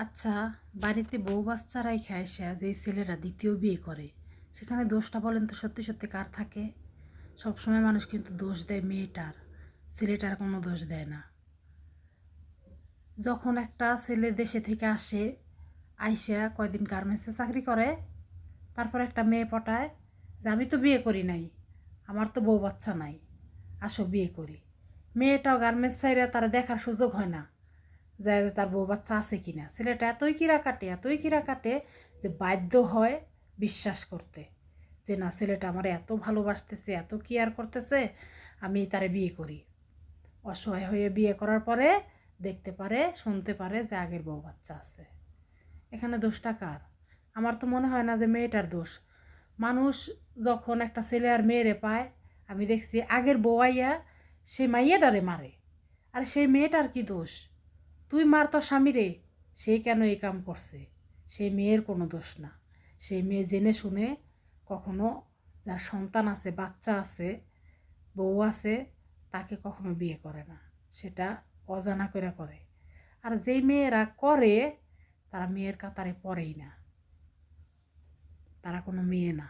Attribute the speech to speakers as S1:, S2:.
S1: আচ্ছা, বাড়িতে বউ বাচ্চা রাইখা আইসা যেই ছেলেরা দ্বিতীয় বিয়ে করে, সেখানে দোষটা বলেন তো সত্যি সত্যি কার থাকে? সবসময় মানুষ কিন্তু দোষ দেয় মেয়েটার, ছেলেটার কোনো দোষ দেয় না। যখন একটা ছেলে দেশে থেকে আসে, আইসা কয়দিন গার্মেন্টসে চাকরি করে, তারপর একটা মেয়ে পটায় যে আমি তো বিয়ে করি নাই, আমার তো বউ বাচ্চা নাই, আসো বিয়ে করি। মেয়েটাও গার্মেন্টস ছাইরা তারা দেখার সুযোগ হয় না যে তার বউ বাচ্চা আছে কিনা। ছেলেটা এতই কিরা কাটে যে বাধ্য হয় বিশ্বাস করতে যে না, ছেলেটা আমার এত ভালোবাসতেছে, এত কেয়ার করতেছে, আমি তারে বিয়ে করি। অসহায় হয়ে বিয়ে করার পরে দেখতে পারে, শুনতে পারে যে আগের বউ বাচ্চা আছে। এখানে দোষটা কার? আমার তো মনে হয় না যে মেয়েটার দোষ। মানুষ যখন একটা ছেলে আর মেয়েরে পায়, আমি দেখছি আগের বউ আইয়া সে মাইয়াটারে মারে। আর সেই মেয়েটার কি দোষ? তুই মার তোর স্বামীরে, সে কেন এই কাম করছে? সেই মেয়ের কোনো দোষ না। সেই মেয়ে জেনে শুনে কখনো, যার সন্তান আছে, বাচ্চা আছে, বউ আছে, তাকে কখনো বিয়ে করে না। সেটা অজানা করে করে। আর যেই মেয়েরা করে, তারা মেয়ের কাতারে পড়েই না, তারা কোনো মেয়ে না।